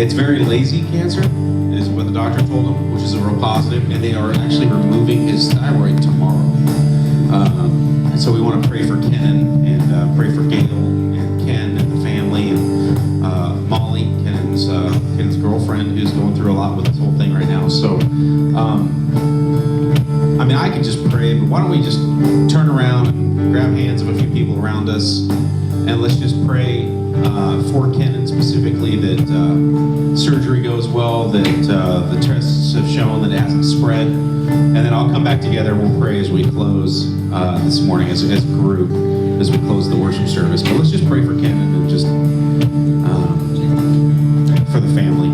It's very lazy cancer, is what the doctor told him, which is a real positive, and they are actually removing his thyroid tomorrow. And so we want to pray for Ken and pray for Gail and Ken and the family and Molly, Ken's girlfriend, who's going through a lot with this whole thing right now. So, I mean, I could just pray, but why don't we just turn around and grab hands of a few people around us, and let's just pray for Ken specifically that surgery goes well, that the tests have shown that it hasn't spread, and then I'll come back together. We'll pray as we close this morning as a group as we close the worship service. But let's just pray for Ken and just for the family.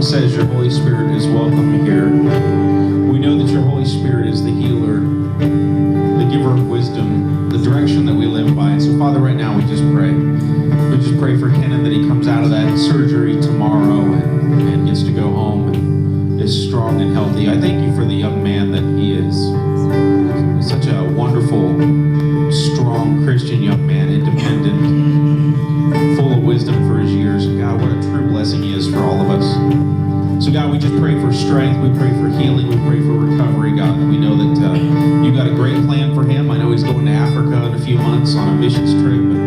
Says your Holy Spirit is welcome here. We know that your Holy Spirit is the healer, the giver of wisdom, the direction that we live by. And so, Father, right now we just pray. We just pray for Kenan that he comes out of that surgery tomorrow and gets to go home and is strong and healthy. I thank you for the young man that he is. Such a wonderful, strong Christian young man, independent, full of wisdom for his years. God, what a true blessing he is for all of us. So God, we just pray for strength, we pray for healing, we pray for recovery, God. We know that you've got a great plan for him. I know he's going to Africa in a few months on a missions trip, but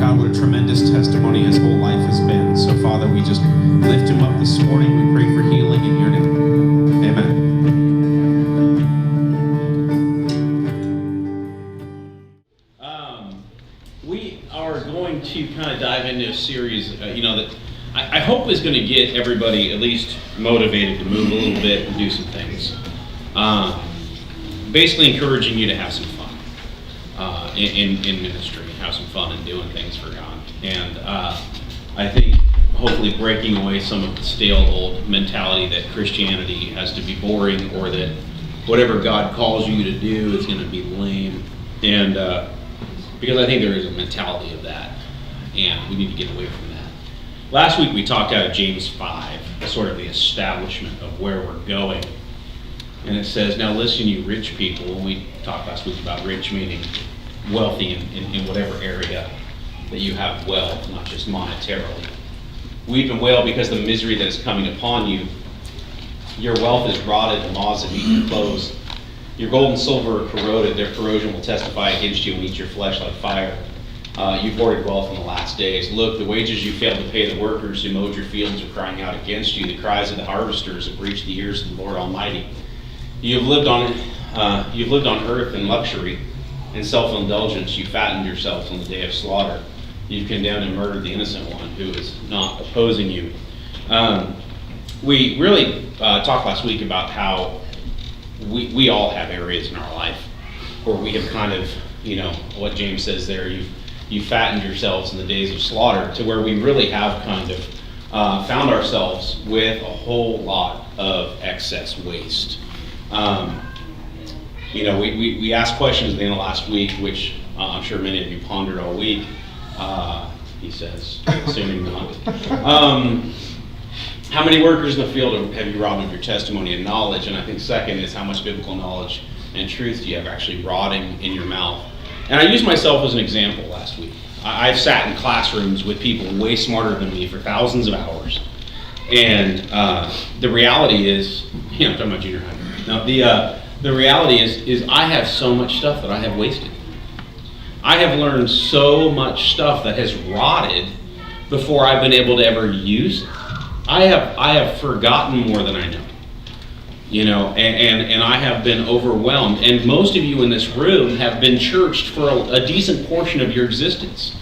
God, what a tremendous testimony his whole life has been. So Father, we just lift him up this morning. We pray for healing in your name. Amen. We are going to kind of dive into a series, that I hope is going to get everybody at least motivated to move a little bit and do some things. Basically encouraging you to have some fun in ministry, have some fun in doing things for God. And I think hopefully breaking away some of the stale old mentality that Christianity has to be boring, or that whatever God calls you to do is going to be lame. And because I think there is a mentality of that, and we need to get away from that. Last week we talked out of James 5, sort of the establishment of where we're going. And it says, now listen, you rich people. And we talked last week about rich meaning wealthy in whatever area that you have wealth, not just monetarily. Weep and wail because the misery that is coming upon you. Your wealth is rotted, and moths have eaten your clothes. Your gold and silver are corroded. Their corrosion will testify against you and eat your flesh like fire. You've hoarded wealth in the last days. Look, the wages you failed to pay the workers who mowed your fields are crying out against you. The cries of the harvesters have reached the ears of the Lord Almighty. You've lived on earth in luxury and self-indulgence. You fattened yourselves on the day of slaughter. You've condemned and murdered the innocent one who is not opposing you. We really talked last week about how we all have areas in our life where we have kind of, what James says there, you fattened yourselves in the days of slaughter, to where we really have kind of found ourselves with a whole lot of excess waste. We asked questions at the end of last week, which I'm sure many of you pondered all week. He says, assuming not. How many workers in the field have you robbed of your testimony and knowledge? And I think second is, how much biblical knowledge and truth do you have actually rotting in your mouth? And I used myself as an example last week. I've sat in classrooms with people way smarter than me for thousands of hours. And the reality is, I'm talking about junior high. Now, the reality is I have so much stuff that I have wasted. I have learned so much stuff that has rotted before I've been able to ever use it. I have forgotten more than I know. And I have been overwhelmed. And most of you in this room have been churched for a decent portion of your existence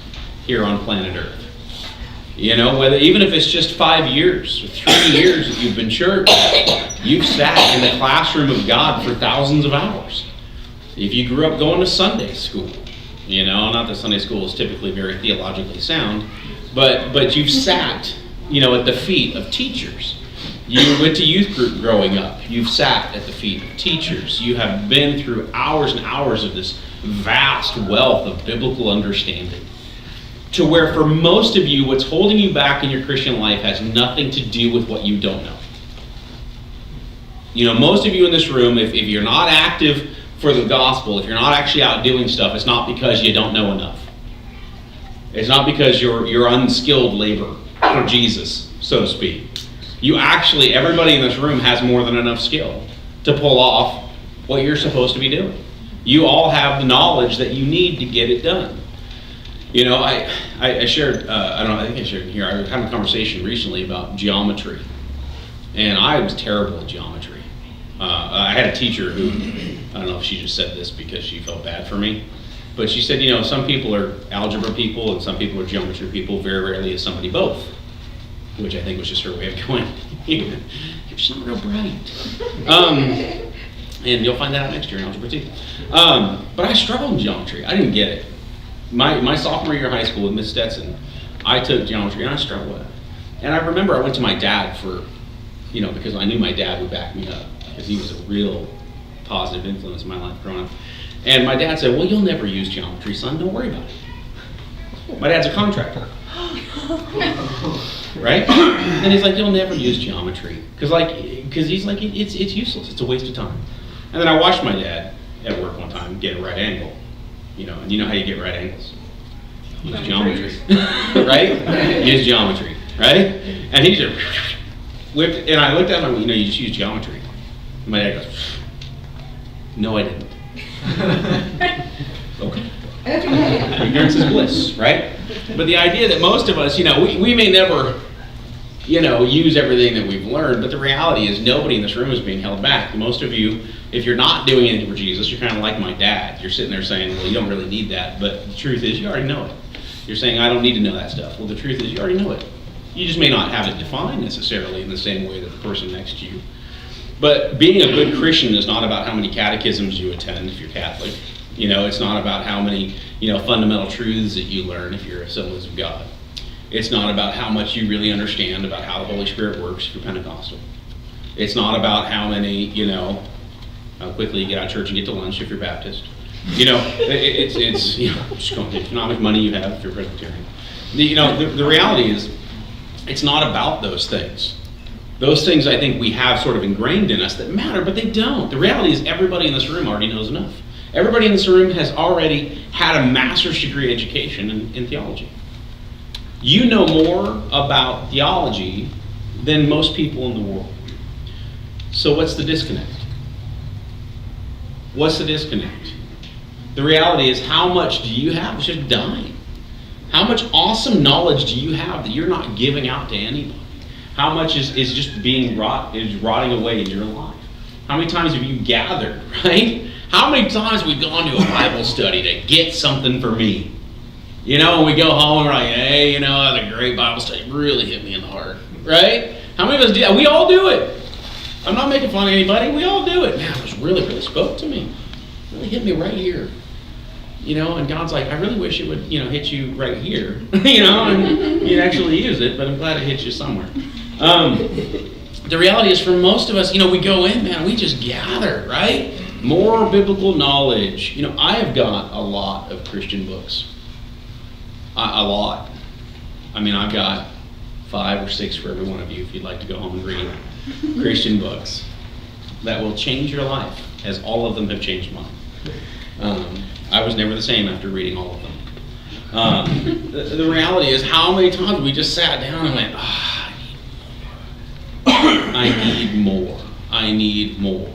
here on planet Earth. Even if it's just 5 years, or 3 years that you've been churched, you've sat in the classroom of God for thousands of hours. If you grew up going to Sunday school, not that Sunday school is typically very theologically sound, but you've sat, at the feet of teachers. You went to youth group growing up. You've sat at the feet of teachers. You have been through hours and hours of this vast wealth of biblical understanding. to where for most of you, what's holding you back in your Christian life has nothing to do with what you don't know. You know, most of you in this room, if you're not active for the gospel, if you're not actually out doing stuff, it's not because you don't know enough. It's not because you're unskilled labor for Jesus, so to speak. You actually, everybody in this room has more than enough skill to pull off what you're supposed to be doing. You all have the knowledge that you need to get it done. You know, I shared, I think I shared it here, I was having a conversation recently about geometry. And I was terrible at geometry. I had a teacher who, I don't know if she just said this because she felt bad for me, but she said, you know, some people are algebra people and some people are geometry people. Very rarely is somebody both, which I think was just her way of going, you're just not real bright. And you'll find that out next year in algebra too. But I struggled in geometry. I didn't get it. My sophomore year of high school with Miss Stetson, I took geometry and I struggled with it. And I remember I went to my dad for, you know, because I knew my dad would back me up, because he was a real positive influence in my life growing up. And my dad said, well, you'll never use geometry, son, don't worry about it. My dad's a contractor. Right? And he's like, you'll never use geometry. Because he's like, it's useless, it's a waste of time. And then I watched my dad at work one time get a right angle. You know, and you know how you get right angles? Use geometry. Right? Use geometry, right? And he just whipped, and I looked at him and went, you know, you just use geometry. And my dad goes, no, I didn't. Okay. Ignorance is bliss, right? But the idea that most of us, you know, we may never, you know, use everything that we've learned, but the reality is nobody in this room is being held back. Most of you, if you're not doing anything for Jesus, you're kind of like my dad. You're sitting there saying, well, you don't really need that, but the truth is you already know it. You're saying, I don't need to know that stuff. Well, the truth is you already know it. You just may not have it defined necessarily in the same way that the person next to you. But being a good Christian is not about how many catechisms you attend if you're Catholic. You know, it's not about how many, you know, fundamental truths that you learn if you're Assemblies of God. It's not about how much you really understand about how the Holy Spirit works if you're Pentecostal. It's not about how many, you know, how quickly you get out of church and get to lunch if you're Baptist. You know, it's you know, just going to economic money you have if you're Presbyterian. You know, the reality is, it's not about those things. Those things I think we have sort of ingrained in us that matter, but they don't. The reality is everybody in this room already knows enough. Everybody in this room has already had a master's degree education in theology. You know more about theology than most people in the world. So what's the disconnect? What's the disconnect? The reality is, how much do you have? It's just dying. How much awesome knowledge do you have that you're not giving out to anybody? How much is just being rotting away in your life? How many times have you gathered, right? How many times have we gone to a Bible study to get something for me? You know, and we go home and we're like, hey, you know, that was a great Bible study. It really hit me in the heart, right? How many of us do that? We all do it. I'm not making fun of anybody. We all do it. Man, it was really spoke to me. It really hit me right here. You know, and God's like, I really wish it would, you know, hit you right here. You know, and you'd actually use it, but I'm glad it hit you somewhere. The reality is, for most of us, you know, we go in, man, we just gather, right? More biblical knowledge. You know, I have got a lot of Christian books. A lot. I mean, I've got 5 or 6 for every one of you if you'd like to go home and read Christian books that will change your life, as all of them have changed mine. I was never the same after reading all of them. The reality is, how many times we just sat down and went, I need more. I need more.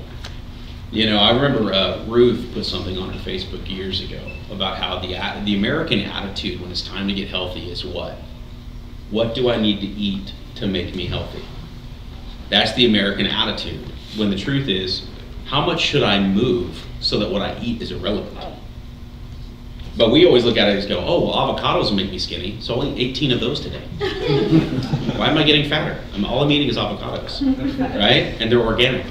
You know, I remember Ruth put something on her Facebook years ago about how the American attitude when it's time to get healthy is what? What do I need to eat to make me healthy? That's the American attitude. When the truth is, how much should I move so that what I eat is irrelevant? But we always look at it and go, oh, well, avocados will make me skinny, so I'll eat 18 of those today. Why am I getting fatter? All I'm eating is avocados, right? And they're organic,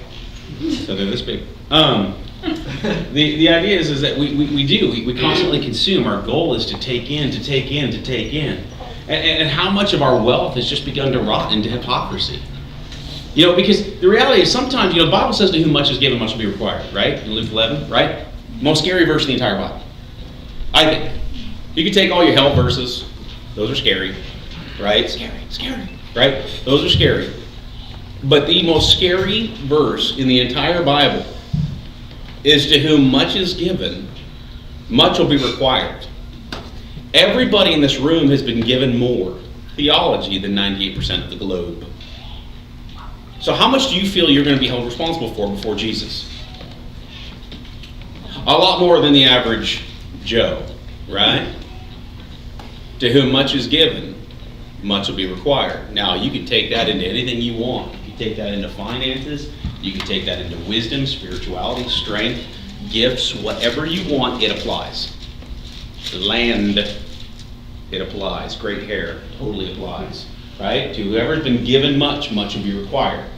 so they're this big. The idea is that we constantly consume. Our goal is to take in. And how much of our wealth has just begun to rot into hypocrisy? You know, because the reality is sometimes, you know, the Bible says to whom much is given, much will be required, right? In Luke 11, right? Most scary verse in the entire Bible, I think. You can take all your hell verses, Those are scary, right? Scary, right? Those are scary. But the most scary verse in the entire Bible is, to whom much is given, much will be required. Everybody in this room has been given more theology than 98% of the globe. So how much do you feel you're going to be held responsible for before Jesus? A lot more than the average Joe, right? To whom much is given, much will be required. Now, you can take that into anything you want. You can take that into finances. You can take that into wisdom, spirituality, strength, gifts, whatever you want, it applies. Land, it applies. Great hair, totally applies. Right? To whoever's been given much, much will be required.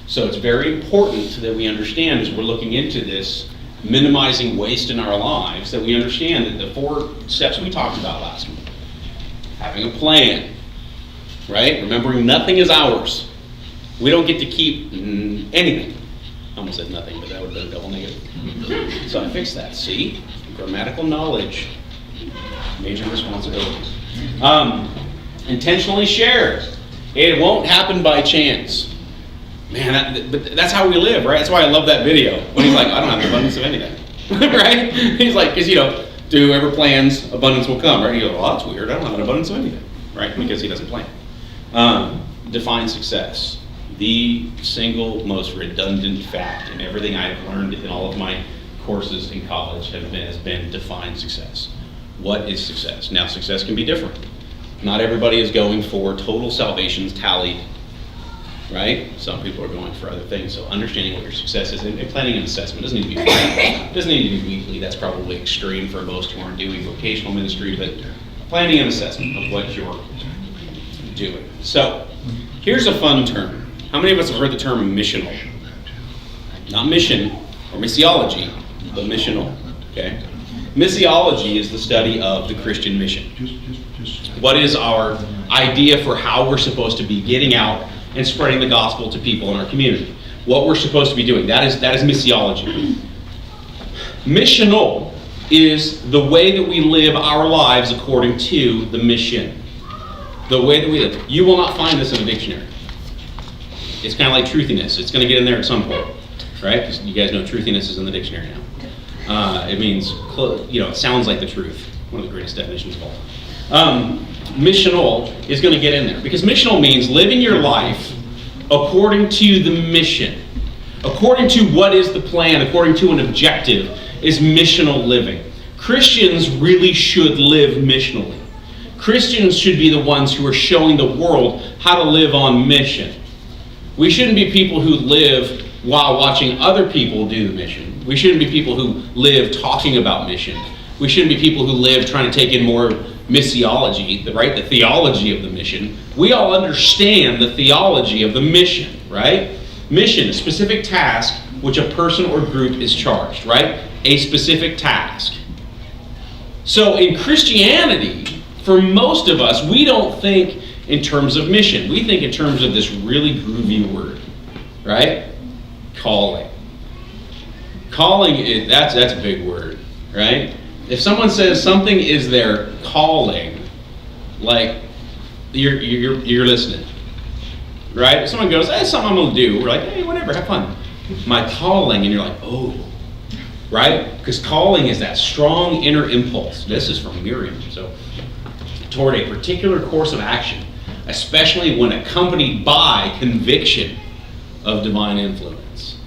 So it's very important that we understand, as we're looking into this, minimizing waste in our lives, that we understand that the 4 steps we talked about last week. Having a plan, right? Remembering nothing is ours. We don't get to keep anything. I almost said nothing, but that would have been a double negative. So I fixed that. See? Grammatical knowledge. Major responsibility. Intentionally share. It won't happen by chance. Man, but that's how we live, right? That's why I love that video. When he's like, I don't have an abundance of anything. Right? He's like, because, do whoever plans, abundance will come, right? You go, well, that's weird. I don't have an abundance of anything, right? Because he doesn't plan. Define success. The single most redundant fact in everything I've learned in all of my courses in college has been define success. What is success? Now, success can be different. Not everybody is going for total salvations tallied, right? Some people are going for other things. So understanding what your success is, and planning an assessment doesn't need to be weekly. Doesn't need to be weekly. That's probably extreme for most who aren't doing vocational ministry, but planning an assessment of what you're doing. So here's a fun term. How many of us have heard the term missional? Not mission or missiology, but missional. Okay. Missiology is the study of the Christian mission. What is our idea for how we're supposed to be getting out and spreading the gospel to people in our community? What we're supposed to be doing. That is missiology. Missional is the way that we live our lives according to the mission. The way that we live. You will not find this in a dictionary. It's kind of like truthiness. It's going to get in there at some point, right? Because you guys know truthiness is in the dictionary now. It means, it sounds like the truth. One of the greatest definitions of all time. Missional is going to get in there. Because missional means living your life according to the mission. According to what is the plan, according to an objective, is missional living. Christians really should live missionally. Christians should be the ones who are showing the world how to live on mission. We shouldn't be people who live while watching other people do the mission. We shouldn't be people who live talking about mission. We shouldn't be people who live trying to take in more missiology, the theology of the mission. We all understand the theology of the mission, right? Mission, a specific task which a person or group is charged, right? A specific task. So in Christianity, for most of us, we don't think in terms of mission. We think in terms of this really groovy word, right? Calling. Calling, that's a big word, right? If someone says something is their calling, like you're listening, right? If someone goes, "That's something I'm gonna do," we're like, "Hey, whatever, have fun." My calling, and you're like, "Oh," right? Because calling is that strong inner impulse. This is from Miriam, so toward a particular course of action, especially when accompanied by conviction of divine influence.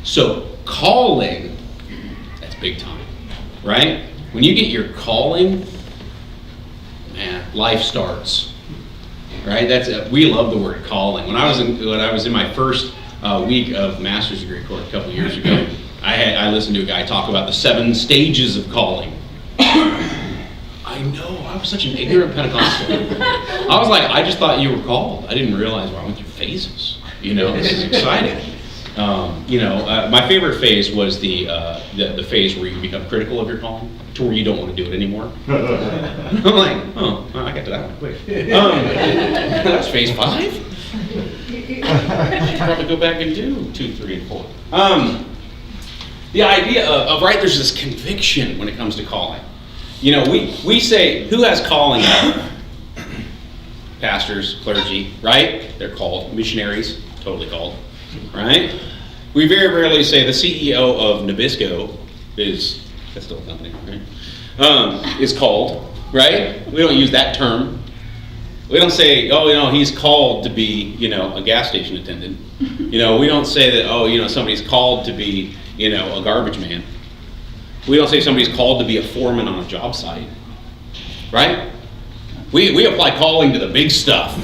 So calling, that's big time, right? When you get your calling, man, life starts, right? We love the word calling. When I was in my first week of master's degree course a couple of years ago, I listened to a guy talk about the 7 stages of calling. I know, I was such an ignorant Pentecostal. I was like, I just thought you were called. I didn't realize we're went through phases. This is exciting. My favorite phase was the phase where you become critical of your calling, to where you don't want to do it anymore. I'm like, oh, I got to that one quick. That was phase 5. Should probably go back and do 2, 3, and 4. The idea of right, there's this conviction when it comes to calling. We say, who has calling? pastors, clergy, right? They're called missionaries, totally called, right? We very rarely say the CEO of Nabisco that's still a company, right? Is called, right? We don't use that term. We don't say, he's called to be, a gas station attendant. We don't say that, somebody's called to be, a garbage man. We don't say somebody's called to be a foreman on a job site, right? We apply calling to the big stuff,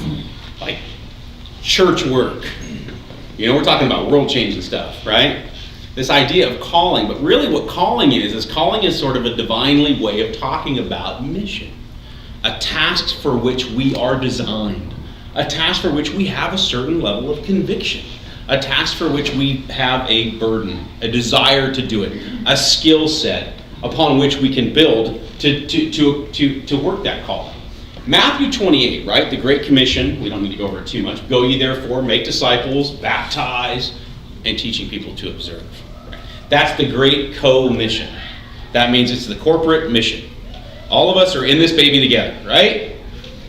like church work. We're talking about world changing stuff, right? This idea of calling, but really what calling is calling is sort of a divinely way of talking about mission. A task for which we are designed. A task for which we have a certain level of conviction. A task for which we have a burden, a desire to do it, a skill set upon which we can build to work that calling. Matthew 28, right? The Great Commission. We don't need to go over it too much. Go ye therefore, make disciples, baptize, and teaching people to observe. Right? That's the great co-mission. That means it's the corporate mission. All of us are in this baby together, right?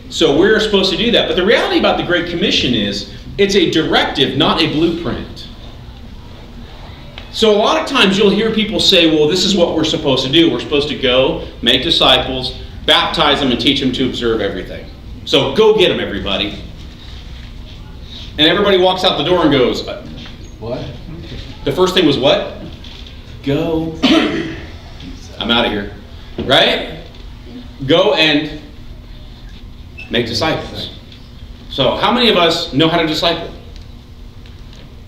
So we're supposed to do that. But the reality about the Great Commission is it's a directive, not a blueprint. So a lot of times you'll hear people say, well, this is what we're supposed to do. We're supposed to go, make disciples, baptize them, and teach them to observe everything. So go get them, everybody. And everybody walks out the door and goes, What? The first thing was what? Go. I'm out of here. Right? Go and make disciples. So how many of us know how to disciple?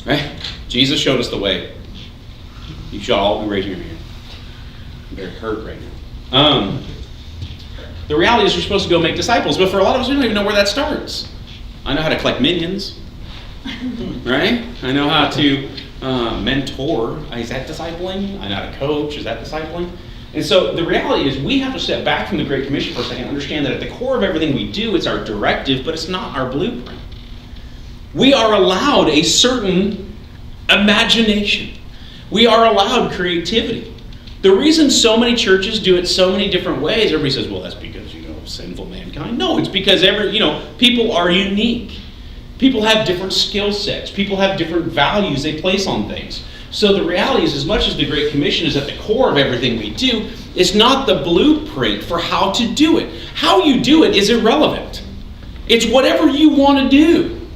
Right? Jesus showed us the way. You should all be raising your hand. I'm very hurt right now. The reality is we're supposed to go make disciples, but for a lot of us, we don't even know where that starts. I know how to collect minions. Right? I know how to mentor. Is that discipling? I know how to coach. Is that discipling? And so the reality is we have to step back from the Great Commission for a second and understand that at the core of everything we do, it's our directive, but it's not our blueprint. We are allowed a certain imagination. We are allowed creativity. The reason so many churches do it so many different ways, everybody says, well, that's because, sinful mankind. No, it's because people are unique. People have different skill sets. People have different values they place on things. So the reality is, as much as the Great Commission is at the core of everything we do, it's not the blueprint for how to do it. How you do it is irrelevant. It's whatever you want to do.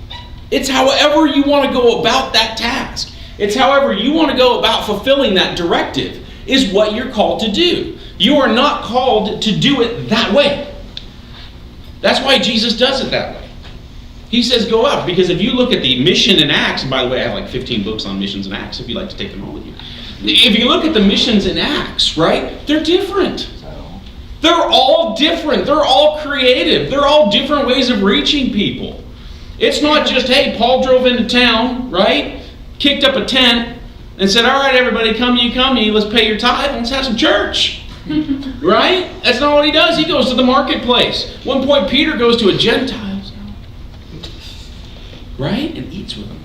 It's however you want to go about that task. It's however you want to go about fulfilling that directive is what you're called to do. You are not called to do it that way. That's why Jesus does it that way. He says go out, because if you look at the mission in Acts, and by the way, I have like 15 books on missions in Acts if you'd like to take them all with you. If you look at the missions in Acts, right, they're different. They're all different. They're all creative. They're all different ways of reaching people. It's not just, hey, Paul drove into town, right, kicked up a tent, and said, all right, everybody, come ye, let's pay your tithe, let's have some church. Right? That's not what he does. He goes to the marketplace. At one point, Peter goes to a Gentile's house. Right? And eats with them.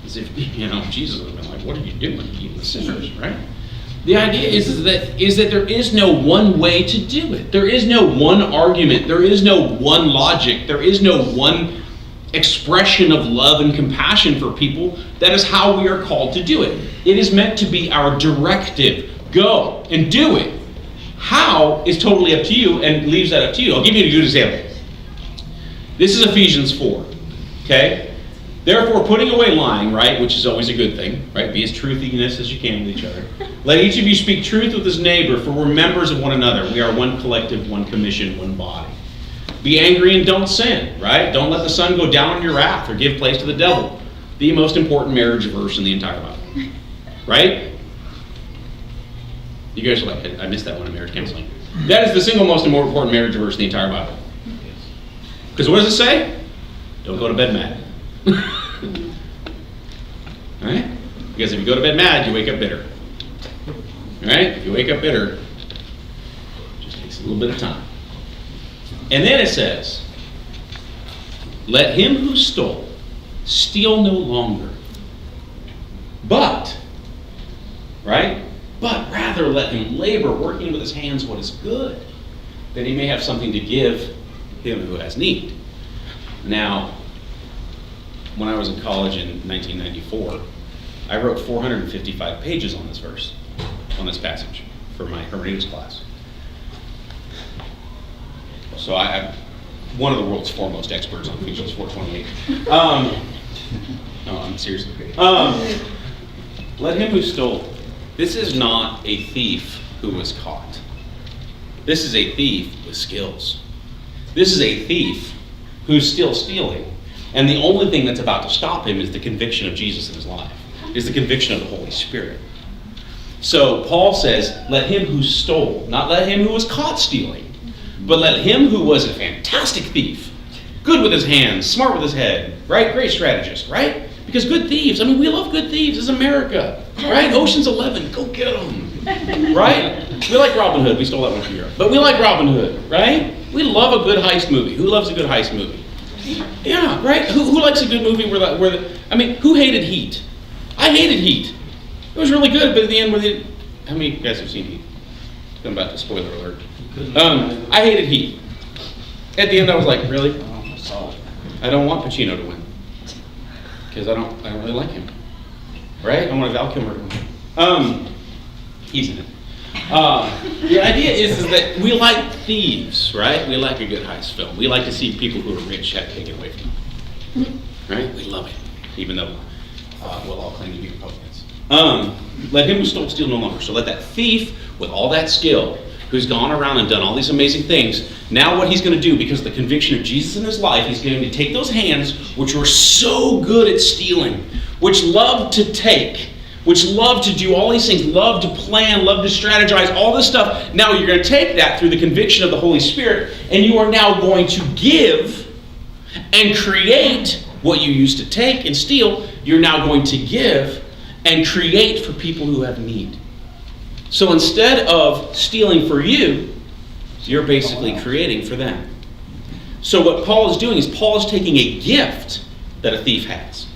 As if, Jesus would have been like, what are you doing eating with sinners, right? The idea is that there is no one way to do it. There is no one argument. There is no one logic. There is no one expression of love and compassion for people. That is how we are called to do it. It is meant to be our directive. Go and do it. How is totally up to you and leaves that up to you. I'll give you a good example. This is Ephesians 4. Okay? Therefore, putting away lying, right, which is always a good thing, right? Be as truthiness as you can with each other. Let each of you speak truth with his neighbor, for we're members of one another. We are one collective, one commission, one body. Be angry and don't sin, right? Don't let the sun go down on your wrath or give place to the devil. The most important marriage verse in the entire Bible. Right? You guys are like, I missed that one in marriage counseling. That is the single most important marriage verse in the entire Bible. Because what does it say? Don't go to bed mad. Right? Because if you go to bed mad, you wake up bitter. Right? If you wake up bitter, it just takes a little bit of time. And then it says, let him who stole steal no longer. But, right? But rather let him labor, working with his hands what is good, that he may have something to give him who has need. Now, when I was in college in 1994, I wrote 455 pages on this verse, on this passage, for my hermeneutics class. So I'm one of the world's foremost experts on Ephesians 4:28. No, I'm serious. Let him who stole. This is not a thief who was caught. This is a thief with skills. This is a thief who's still stealing. And the only thing that's about to stop him is the conviction of Jesus in his life, is the conviction of the Holy Spirit. So Paul says, let him who stole, not let him who was caught stealing, but let him who was a fantastic thief, good with his hands, smart with his head, right? Great strategist, right? Because good thieves, I mean, we love good thieves. It's America, right? Ocean's 11, go get them, right? We like Robin Hood. We stole that one from Europe. But we like Robin Hood, right? We love a good heist movie. Who loves a good heist movie? Yeah, right? Who likes a good movie who hated Heat? I hated Heat. It was really good, but at the end how many of you guys have seen Heat? Come back to spoiler alert. I hated Heat. At the end I was like, really? I don't want Pacino to win. Because I don't really like him. Right? I want Val Kilmer to win. He's in it. The idea is that we like thieves, right? We like a good heist film. We like to see people who are rich have taken away from them. Right? We love it. Even though we'll all claim to be Republicans. Let him who stole steal no longer. So let that thief with all that skill, who's gone around and done all these amazing things, now what he's going to do, because of the conviction of Jesus in his life, he's going to take those hands, which were so good at stealing, which love to take, which love to do all these things, love to plan, love to strategize, all this stuff. Now you're going to take that through the conviction of the Holy Spirit, and you are now going to give and create what you used to take and steal. You're now going to give and create for people who have need. So instead of stealing for you, you're basically creating for them. So what Paul is doing is Paul is taking a gift that a thief has.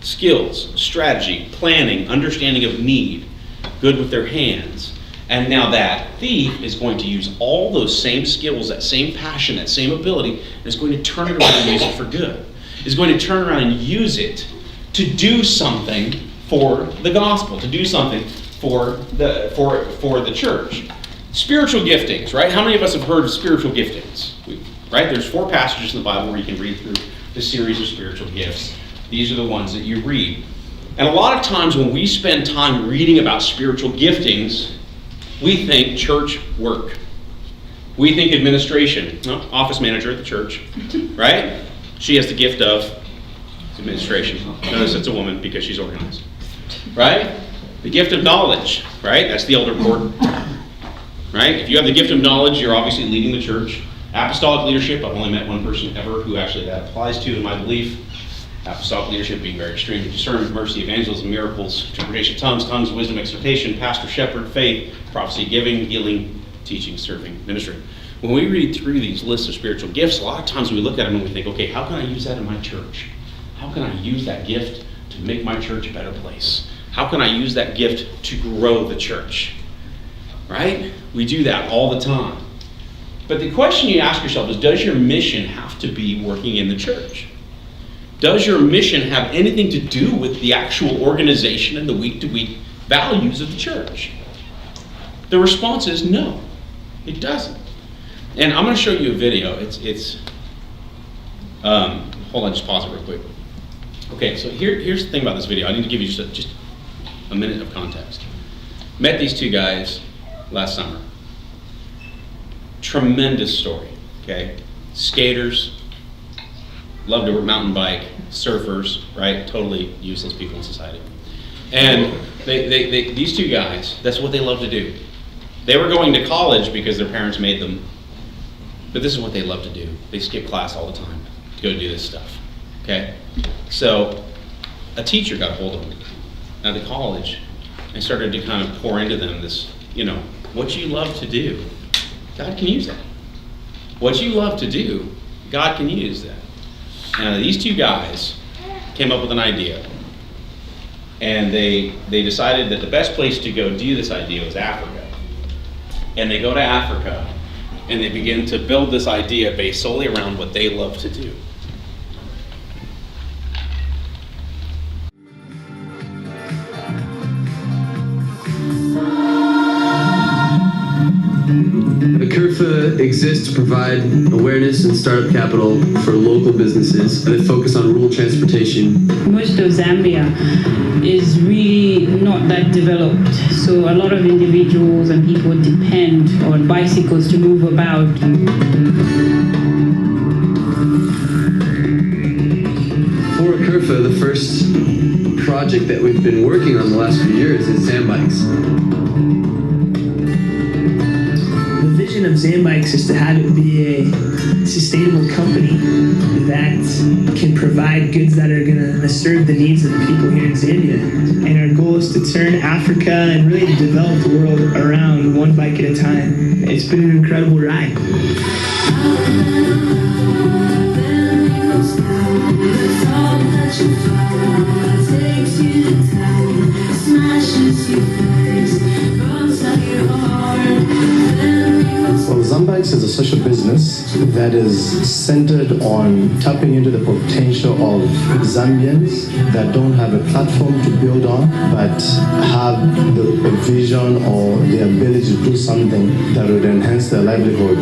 Skills, strategy, planning, understanding of need, good with their hands. And now that thief is going to use all those same skills, that same passion, that same ability, and is going to turn it around and use it for good. Is going to turn around and use it to do something for the gospel, to do something for the church. Spiritual giftings, right? How many of us have heard of spiritual giftings? Right? There's 4 passages in the Bible where you can read through the series of spiritual gifts. These are the ones that you read. And a lot of times when we spend time reading about spiritual giftings, we think church work. We think administration. Office manager at the church, right? She has the gift of administration. Notice it's a woman because she's organized. Right? The gift of knowledge, right? That's the elder board. Right? If you have the gift of knowledge, you're obviously leading the church. Apostolic leadership, I've only met one person ever who actually that applies to, in my belief. Apostolic leadership being very extreme: discernment, mercy, evangelism, miracles, interpretation of tongues, wisdom, exhortation, pastor, shepherd, faith, prophecy, giving, healing, teaching, serving, ministry. When we read through these lists of spiritual gifts, a lot of times we look at them and we think, okay, how can I use that in my church? How can I use that gift to make my church a better place? How can I use that gift to grow the church? Right? We do that all the time. But the question you ask yourself is, does your mission have to be working in the church? Does your mission have anything to do with the actual organization and the week-to-week values of the church? The response is no, it doesn't. And I'm going to show you a video. Hold on, just pause it real quick. Okay, so here's the thing about this video. I need to give you just a minute of context. Met these 2 guys last summer. Tremendous story, okay? Skaters, love to mountain bike, surfers, right? Totally useless people in society. And these 2 guys, that's what they love to do. They were going to college because their parents made them, but this is what they love to do. They skip class all the time to go do this stuff, okay? So a teacher got a hold of them at the college and started to kind of pour into them this, what you love to do, God can use that. What you love to do, God can use that. And these 2 guys came up with an idea, and they decided that the best place to go do this idea was Africa. And they go to Africa, and they begin to build this idea based solely around what they love to do. ACURFA exists to provide awareness and startup capital for local businesses that focus on rural transportation. Most of Zambia is really not that developed, so a lot of individuals and people depend on bicycles to move about. For ACURFA, the first project that we've been working on the last few years is Zambikes. The vision of Zambikes is to have it be a sustainable company that can provide goods that are going to serve the needs of the people here in Zambia. And our goal is to turn Africa and really the developed world around one bike at a time. It's been an incredible ride. Well, Zambikes is a social business that is centered on tapping into the potential of Zambians that don't have a platform to build on, but have a vision or the ability to do something that would enhance their livelihood.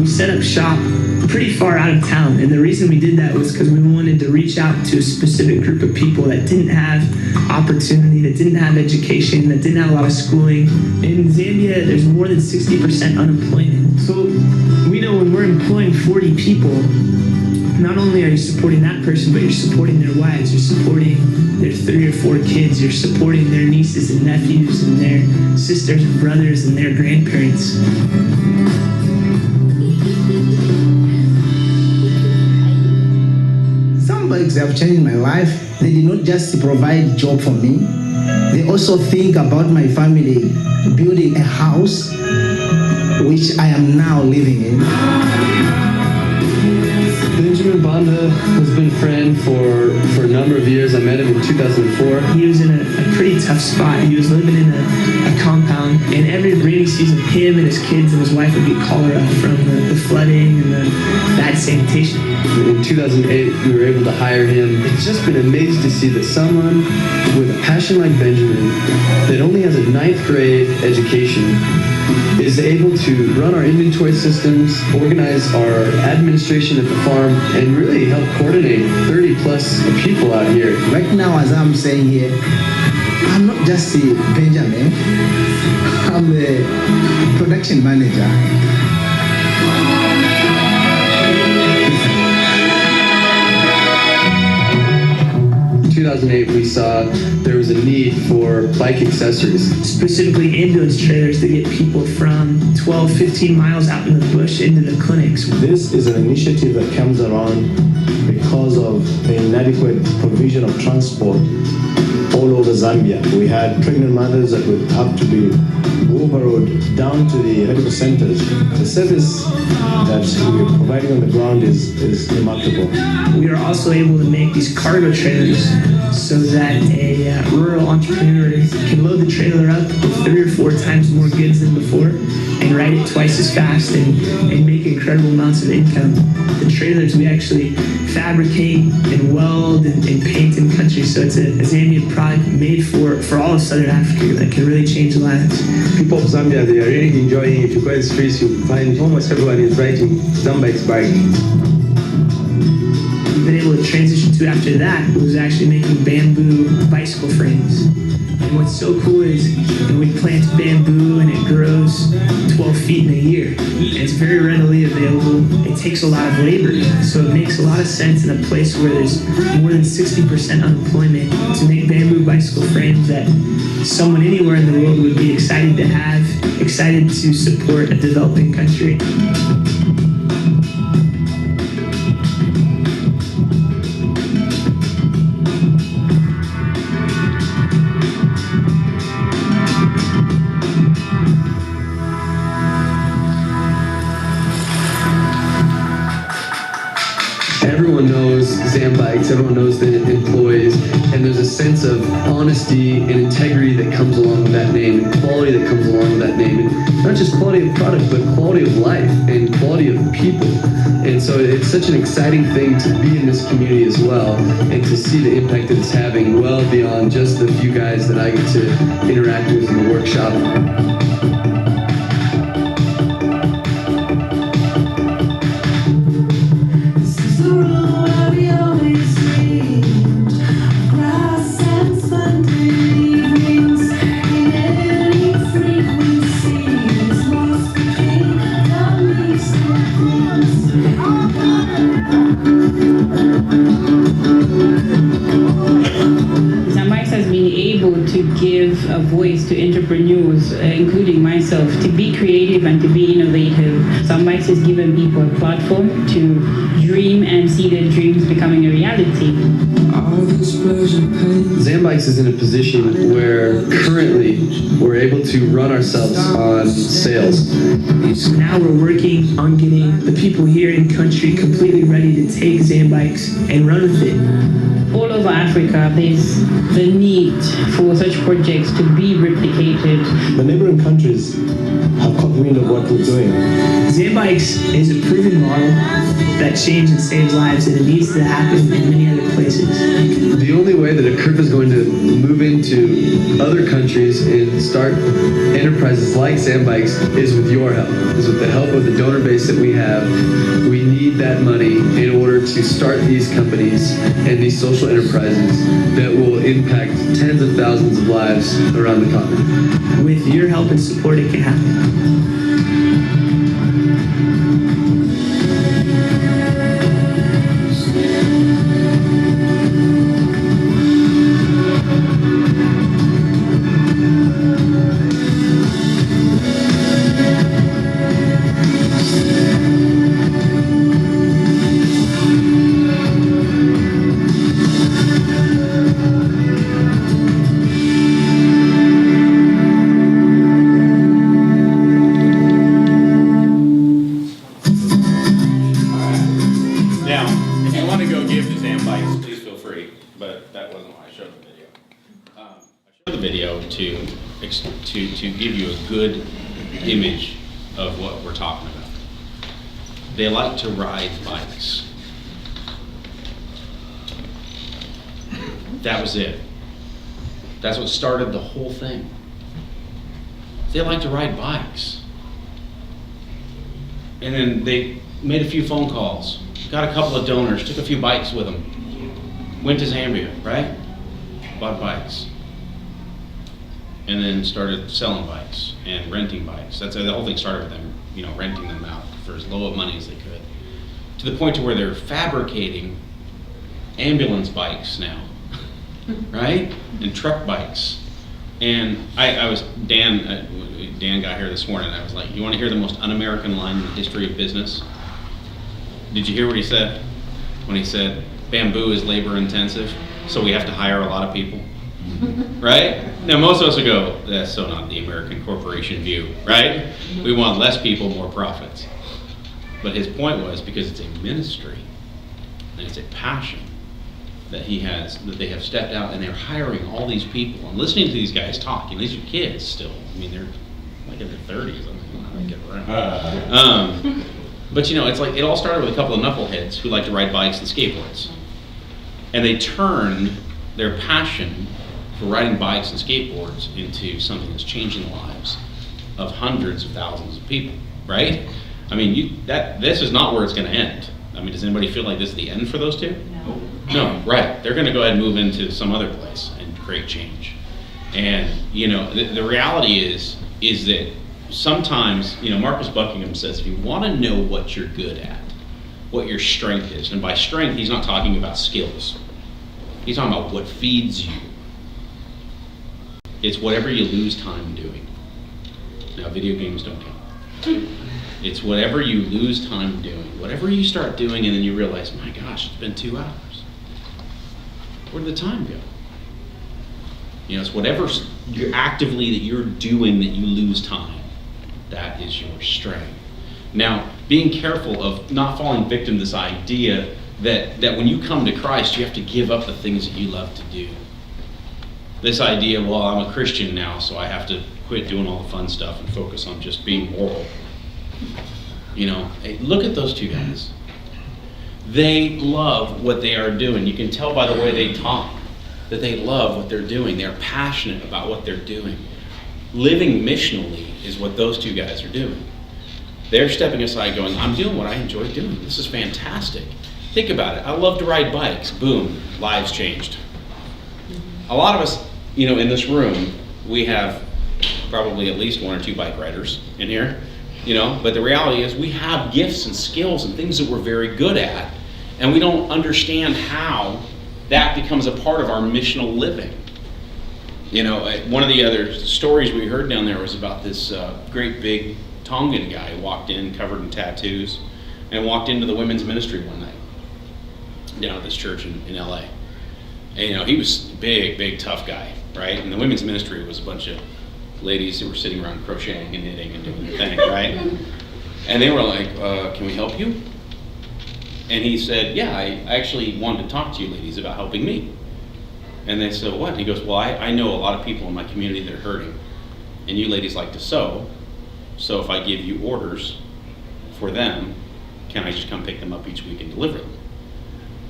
Set up shop pretty far out of town, and the reason we did that was because we wanted to reach out to a specific group of people that didn't have opportunity, that didn't have education, that didn't have a lot of schooling. In Zambia, there's more than 60% unemployment. So we know when we're employing 40 people, not only are you supporting that person, but you're supporting their wives, you're supporting their 3 or 4 kids, you're supporting their nieces and nephews and their sisters and brothers and their grandparents. Zambikes have changed my life. They did not just provide job for me. They also think about my family, building a house which I am now living in. Benjamin Banda has been a friend for a number of years. I met him in 2004. He was in a pretty tough spot. He was living in a compound, and every rainy season, him and his kids and his wife would get cholera from the flooding and the bad sanitation. In 2008, we were able to hire him. It's just been amazing to see that someone with a passion like Benjamin, that only has a 9th grade education, is able to run our inventory systems, organize our administration at the farm, and really help coordinate 30 plus people out here. Right now, as I'm saying here, I'm not just a Benjamin, I'm the production manager. 2008, we saw there was a need for bike accessories. Specifically ambulance trailers to get people from 12, 15 miles out in the bush into the clinics. This is an initiative that comes around because of the inadequate provision of transport all over Zambia. We had pregnant mothers that would have to be Wheelbarrowed down to the medical centers. The service that we're providing on the ground is remarkable. We are also able to make these cargo trailers so that a rural entrepreneur can load the trailer up with 3 or 4 times more goods than before and ride it twice as fast and make incredible amounts of income. The trailers we actually fabricate and weld and paint in country, so it's a Zambian product made for all of Southern Africa that can really change lives. People of Zambia, they are really enjoying it. If you go in the streets, you find almost everyone is riding Zambikes bike. We've been able to transition to after that was actually making bamboo bicycle frames. And what's so cool is when we plant bamboo and it grows 12 feet in a year. And it's very readily available. It takes a lot of labor. So it makes a lot of sense in a place where there's more than 60% unemployment to make bamboo bicycle frames that someone anywhere in the world would be excited to have, excited to support a developing country. Zambikes, everyone knows the employees, and there's a sense of honesty and integrity that comes along with that name, and quality that comes along with that name, and not just quality of product, but quality of life and quality of people. And so it's such an exciting thing to be in this community as well, and to see the impact that it's having well beyond just the few guys that I get to interact with in the workshop. Zambikes has been able to give a voice to entrepreneurs, including myself, to be creative and to be innovative. Zambikes has given people a platform to dream and see their dreams becoming a reality. Zambikes is in a position where currently we're able to run ourselves on sales. So now we're working on getting the people here in country completely ready to take Zambikes and run with it. All over Africa, there's the need for such projects to be replicated. The neighboring countries have caught wind of what we're doing. Zambikes is a proven model that changes and saves lives, and it needs to happen in many other places. The only way that a Curve is going to move into other countries and start enterprises like Zambikes is with your help, is with the help of the donor base that we have. We need that money in order to start these companies and these social enterprises that will impact tens of thousands of lives around the continent. With your help and support, it can happen. Now, if you want to go give the Zambikes, please feel free, but that wasn't why I showed the video. I showed the video to give you a good image of what we're talking about. They like to ride bikes. That was it. That's what started the whole thing. They like to ride bikes. And then they made a few phone calls, got a couple of donors, took a few bikes with them, went to Zambia, right? Bought bikes. And then started selling bikes and renting bikes. That's the whole thing started with them, renting them out for as low of money as they could. To the point to where they're fabricating ambulance bikes now, right? And truck bikes. And Dan got here this morning, and I was like, you want to hear the most un-American line in the history of business? Did you hear what he said? When he said, bamboo is labor intensive, so we have to hire a lot of people. Right? Now most of us would go, that's so not the American corporation view, right? We want less people, more profits. But his point was, because it's a ministry, and it's a passion that he has, that they have stepped out and they're hiring all these people and listening to these guys talk. These are kids still. They're like in their 30s. I don't get around. But it's like, it all started with a couple of knuckleheads who like to ride bikes and skateboards. And they turned their passion for riding bikes and skateboards into something that's changing the lives of hundreds of thousands of people, right? This is not where it's going to end. Does anybody feel like this is the end for those two? No, right. They're going to go ahead and move into some other place and create change. And, the reality is that sometimes, Marcus Buckingham says, if you want to know what you're good at, what your strength is, and by strength, he's not talking about skills. He's talking about what feeds you. It's whatever you lose time doing. Now, video games don't count. It's whatever you lose time doing. Whatever you start doing and then you realize, my gosh, it's been 2 hours. Where did the time go? It's whatever you're actively that you're doing that you lose time. That is your strength. Now, being careful of not falling victim to this idea that when you come to Christ, you have to give up the things that you love to do. This idea, well, I'm a Christian now, so I have to quit doing all the fun stuff and focus on just being moral. You know, hey, look at those two guys. They love what they are doing. You can tell by the way they talk that they love what they're doing. They're passionate about what they're doing. Living missionally is what those two guys are doing. They're stepping aside going, I'm doing what I enjoy doing. This is fantastic. Think about it. I love to ride bikes. Boom, lives changed. A lot of us, you know, in this room, we have probably at least one or two bike riders in here, you know, but the reality is we have gifts and skills and things that we're very good at, and we don't understand how that becomes a part of our missional living. You know, one of the other stories we heard down there was about this great big Tongan guy who walked in covered in tattoos and walked into the women's ministry one night down at this church in LA. And, you know, he was a big, tough guy, right? And the women's ministry was a bunch of ladies who were sitting around crocheting and knitting and doing their thing, right? And they were like, can we help you? And he said, yeah, I actually wanted to talk to you ladies about helping me. And they said, what? And he goes, well, I know a lot of people in my community that are hurting, and you ladies like to sew, so if I give you orders for them, can I just come pick them up each week and deliver them?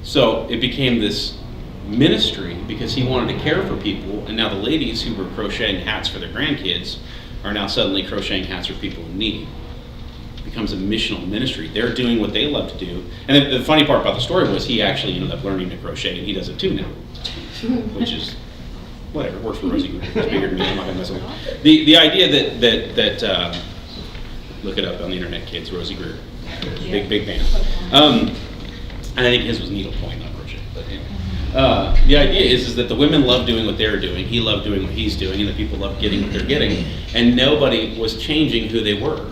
So it became this ministry because he wanted to care for people, and now the ladies who were crocheting hats for their grandkids are now suddenly crocheting hats for people in need. It becomes a missional ministry. They're doing what they love to do. And the funny part about the story was he actually ended up learning to crochet, and he does it too now. Which is whatever, works for Rosie. It's bigger than me. I'm not gonna mess with it. The idea that look it up on the internet, kids. Rosie Greer, big fan. I think his was needlepoint, not crochet. But anyway, the idea is that the women love doing what they're doing. He loved doing what he's doing, and the people love getting what they're getting. And nobody was changing who they were.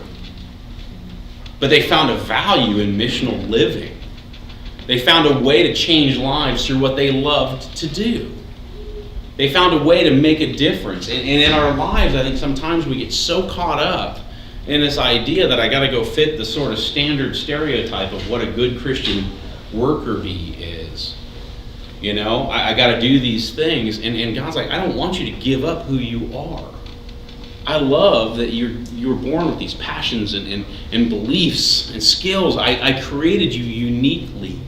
But they found a value in missional living. They found a way to change lives through what they loved to do. They found a way to make a difference. And in our lives, I think sometimes we get so caught up in this idea that I got to go fit the sort of standard stereotype of what a good Christian worker bee is. You know, I got to do these things. And God's like, I don't want you to give up who you are. I love that you were born with these passions and beliefs and skills. I created you uniquely.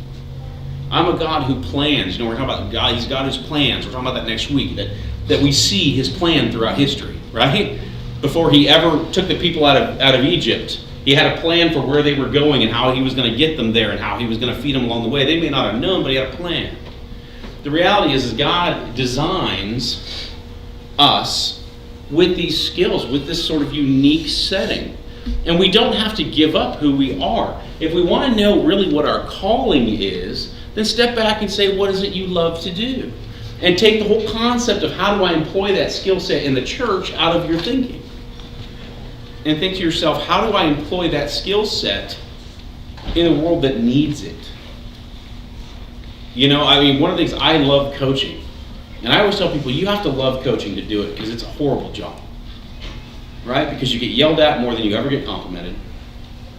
I'm a God who plans. You know, we're talking about God. He's God whose plans. We're talking about that next week. That we see His plan throughout history, right? Before He ever took the people out of Egypt, He had a plan for where they were going and how He was going to get them there and how He was going to feed them along the way. They may not have known, but He had a plan. The reality is God designs us with these skills, with this sort of unique setting. And we don't have to give up who we are. If we want to know really what our calling is, then step back and say, what is it you love to do? And take the whole concept of how do I employ that skill set in the church out of your thinking. And think to yourself, how do I employ that skill set in a world that needs it? You know, I mean, one of the things, I love coaching. And I always tell people, you have to love coaching to do it because it's a horrible job. Right? Because you get yelled at more than you ever get complimented.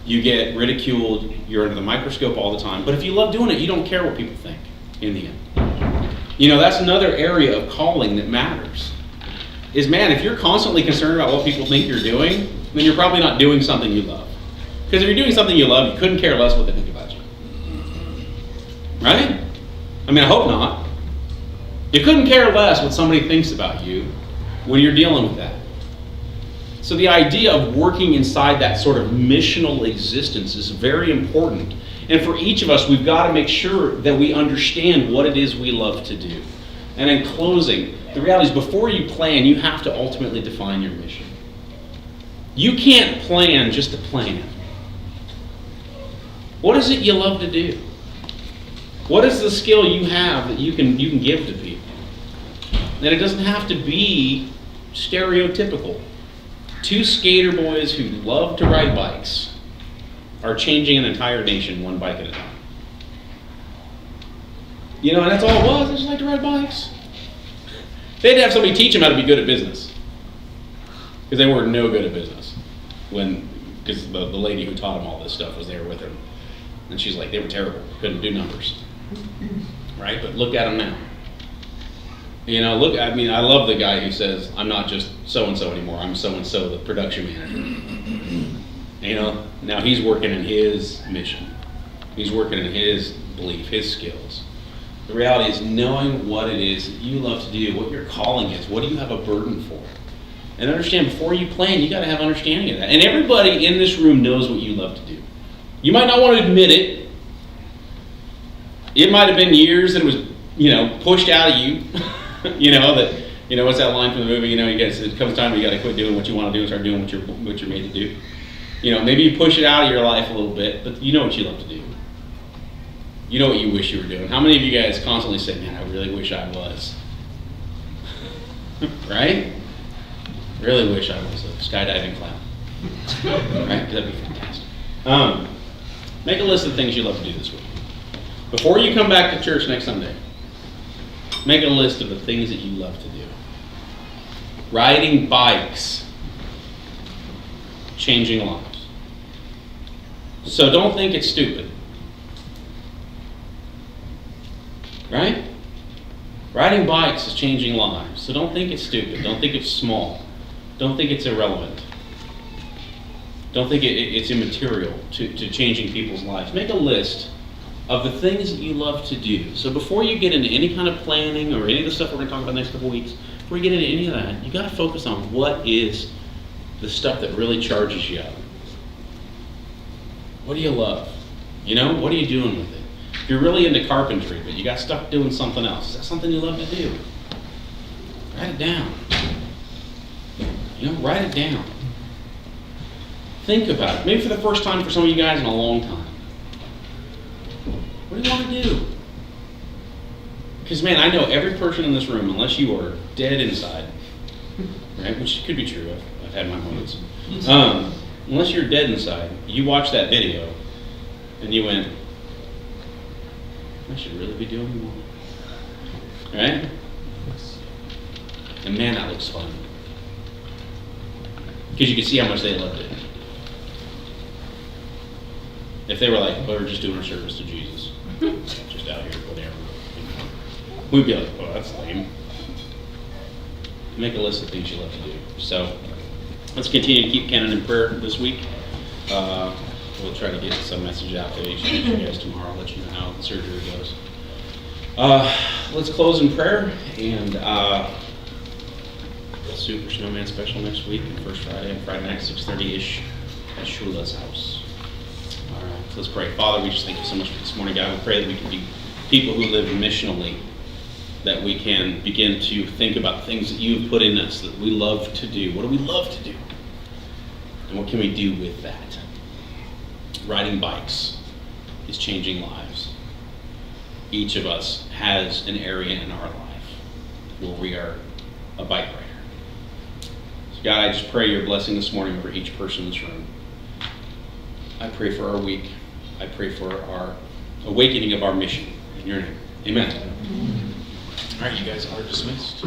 You get ridiculed. You're under the microscope all the time. But if you love doing it, you don't care what people think in the end. You know, that's another area of calling that matters. Is, man, if you're constantly concerned about what people think you're doing, then you're probably not doing something you love. Because if you're doing something you love, you couldn't care less what they think about you. Right? I mean, I hope not. You couldn't care less what somebody thinks about you when you're dealing with that. So the idea of working inside that sort of missional existence is very important. And for each of us, we've got to make sure that we understand what it is we love to do. And in closing, the reality is before you plan, you have to ultimately define your mission. You can't plan just to plan. What is it you love to do? What is the skill you have that you can give to people? That it doesn't have to be stereotypical. Two skater boys who love to ride bikes are changing an entire nation one bike at a time. You know, and that's all it was. They just like to ride bikes. They had to have somebody teach them how to be good at business. Because they were no good at business. Because the lady who taught them all this stuff was there with them. And she's like, they were terrible, couldn't do numbers. Right? But look at them now. You know, I love the guy who says, I'm not just so-and-so anymore, I'm so-and-so, the production manager. You know, now he's working in his mission. He's working in his belief, his skills. The reality is knowing what it is that you love to do, what your calling is, what do you have a burden for? And understand, before you plan, you got to have understanding of that. And everybody in this room knows what you love to do. You might not want to admit it. It might have been years that it was, you know, pushed out of you. You know, that, you know, what's that line from the movie? You know, it comes time you got to quit doing what you want to do and start doing what you're made to do. You know, maybe you push it out of your life a little bit, but you know what you love to do. You know what you wish you were doing. How many of you guys constantly say, man, I really wish I was? Right? Really wish I was a skydiving clown. Right? That'd be fantastic. Make a list of things you love to do this week. Before you come back to church next Sunday, make a list of the things that you love to do. Riding bikes, changing lives. So don't think it's stupid. Right? Riding bikes is changing lives. So don't think it's stupid. Don't think it's small. Don't think it's irrelevant. Don't think it's immaterial to changing people's lives. Make a list of the things that you love to do. So before you get into any kind of planning or any of the stuff we're going to talk about the next couple weeks, before you get into any of that, you got to focus on what is the stuff that really charges you up. What do you love? You know, what are you doing with it? If you're really into carpentry, but you got stuck doing something else, is that something you love to do? Write it down. You know, write it down. Think about it. Maybe for the first time for some of you guys in a long time. What do you want to do? Because, man, I know every person in this room, unless you are dead inside, right, which could be true, I've had my moments. Unless you're dead inside, you watch that video and you went, I should really be doing more. Right? And man, that looks fun. Because you can see how much they loved it. If they were like, well, we're just doing our service to Jesus. Just out here, whatever. We'd be like, oh, that's lame. Make a list of things you love to do. So let's continue to keep Kenan in prayer this week. We'll try to get some message out to each of you guys tomorrow. I'll let you know how the surgery goes. Let's close in prayer, and Super Snowman special next week, and First Friday and Friday night, 6:30-ish at Shula's house. All right, so let's pray. Father, we just thank you so much for this morning, God. We pray that we can be people who live missionally, that we can begin to think about things that you've put in us that we love to do. What do we love to do? And what can we do with that? Riding bikes is changing lives. Each of us has an area in our life where we are a bike rider. So God, I just pray your blessing this morning over each person in this room. I pray for our week. I pray for our awakening of our mission. In your name, amen. All right, you guys are dismissed.